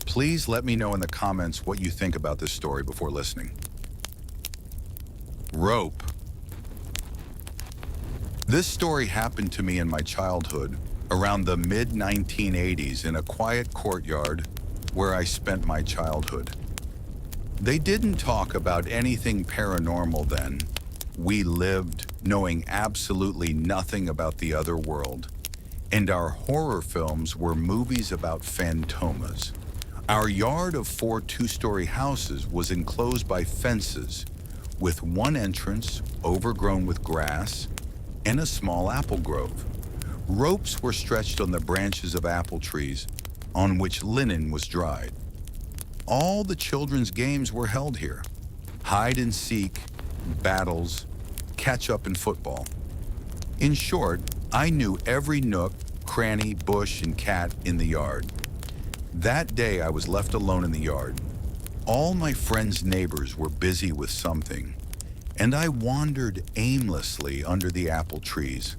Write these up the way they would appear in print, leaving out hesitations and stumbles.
Please let me know in the comments what you think about this story before listening. Rope. This story happened to me in my childhood, around the mid-1980s in a quiet courtyard where I spent my childhood. They didn't talk about anything paranormal then. We lived knowing absolutely nothing about the other world, and our horror films were movies about phantomas. Our yard of 4 two-story houses was enclosed by fences, with one entrance overgrown with grass and a small apple grove. Ropes were stretched on the branches of apple trees on which linen was dried. All the children's games were held here: hide and seek, battles, catch up, and football. In short, I knew every nook, cranny, bush, and cat in the yard. That day I was left alone in the yard. All my friends' neighbors were busy with something, and I wandered aimlessly under the apple trees,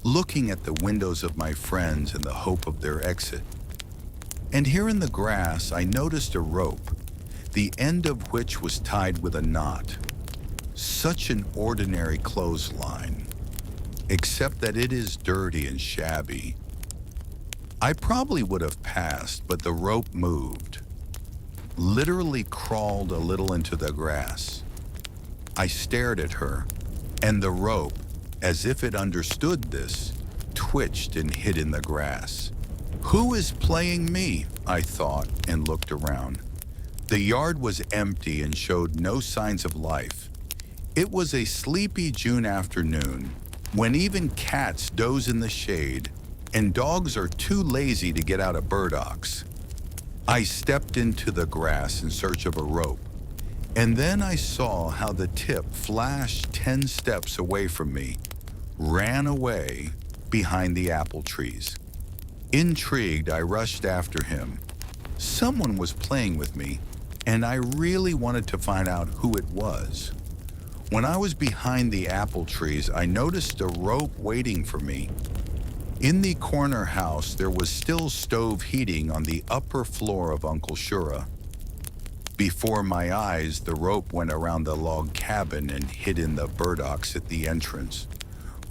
looking at the windows of my friends in the hope of their exit. And here in the grass I noticed a rope, the end of which was tied with a knot. Such an ordinary clothesline, except that it is dirty and shabby. I probably would have passed, but the rope moved, literally crawled a little into the grass. I stared at her, and the rope, as if it understood this, twitched and hid in the grass. Who is playing me? I thought, and looked around. The yard was empty and showed no signs of life. It was a sleepy June afternoon, when even cats doze in the shade and dogs are too lazy to get out of burdocks. I stepped into the grass in search of a rope, and then I saw how the tip flashed 10 steps away from me, ran away behind the apple trees. Intrigued, I rushed after him. Someone was playing with me, and I really wanted to find out who it was. When I was behind the apple trees, I noticed a rope waiting for me. In the corner house, there was still stove heating on the upper floor of Uncle Shura. Before my eyes, the rope went around the log cabin and hid in the burdocks at the entrance,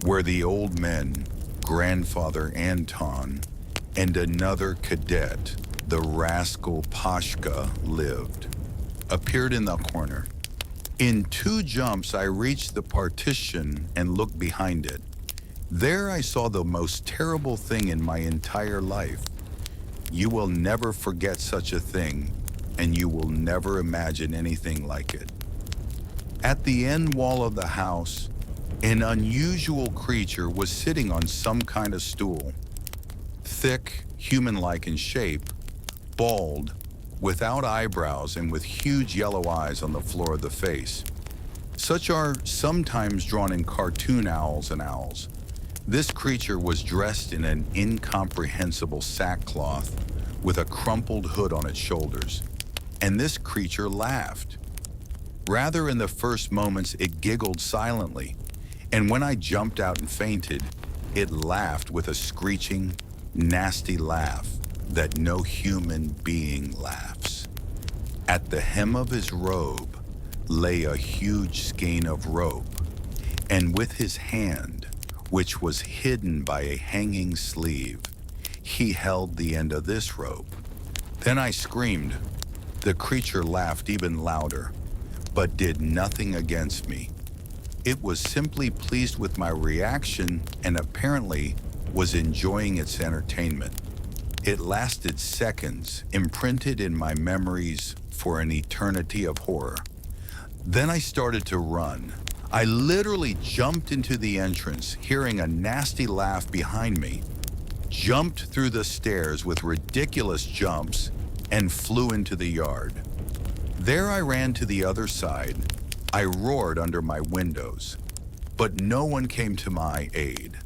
where the old men, Grandfather Anton, and another cadet, the rascal Pashka, lived, appeared in the corner. In 2 jumps, I reached the partition and looked behind it. There I saw the most terrible thing in my entire life. You will never forget such a thing, and you will never imagine anything like it. At the end wall of the house, an unusual creature was sitting on some kind of stool. Thick, human-like in shape, bald, without eyebrows, and with huge yellow eyes on the floor of the face. Such are sometimes drawn in cartoon owls and owls. This creature was dressed in an incomprehensible sackcloth with a crumpled hood on its shoulders, and this creature laughed. Rather, in the first moments, it giggled silently, and when I jumped out and fainted, it laughed with a screeching, nasty laugh that no human being laughs. At the hem of his robe lay a huge skein of rope, and with his hand, which was hidden by a hanging sleeve, he held the end of this rope. Then I screamed. The creature laughed even louder, but did nothing against me. It was simply pleased with my reaction and apparently was enjoying its entertainment. It lasted seconds, imprinted in my memories for an eternity of horror. Then I started to run. I literally jumped into the entrance, hearing a nasty laugh behind me, jumped through the stairs with ridiculous jumps, and flew into the yard. There I ran to the other side. I roared under my windows, but no one came to my aid.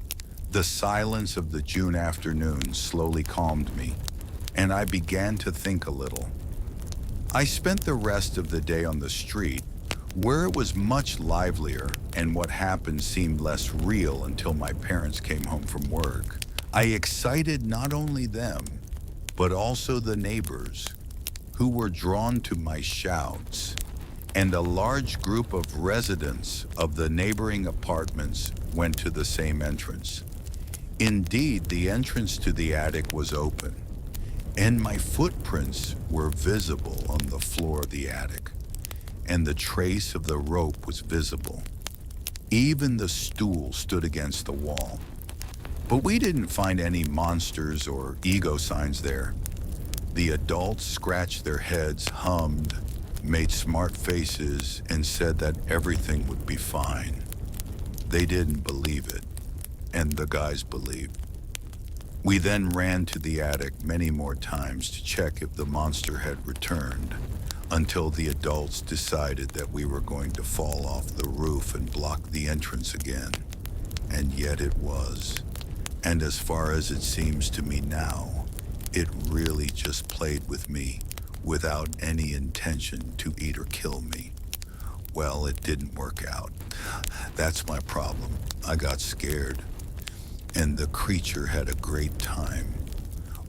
The silence of the June afternoon slowly calmed me, and I began to think a little. I spent the rest of the day on the street, where it was much livelier, and what happened seemed less real until my parents came home from work. I excited not only them, but also the neighbors. who were drawn to my shouts, and a large group of residents of the neighboring apartments went to the same entrance. Indeed, the entrance to the attic was open, and my footprints were visible on the floor of the attic, and the trace of the rope was visible. Even the stool stood against the wall. But we didn't find any monsters or ego signs there. The adults scratched their heads, hummed, made smart faces, and said that everything would be fine. They didn't believe it, and the guys believed. We then ran to the attic many more times to check if the monster had returned, until the adults decided that we were going to fall off the roof and block the entrance again. And yet it was. And as far as it seems to me now, it really just played with me without any intention to eat or kill me. Well, it didn't work out. That's my problem. I got scared. And the creature had a great time,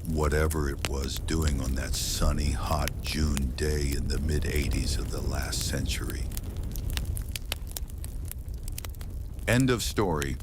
whatever it was doing on that sunny, hot June day in the mid-80s of the last century. End of story.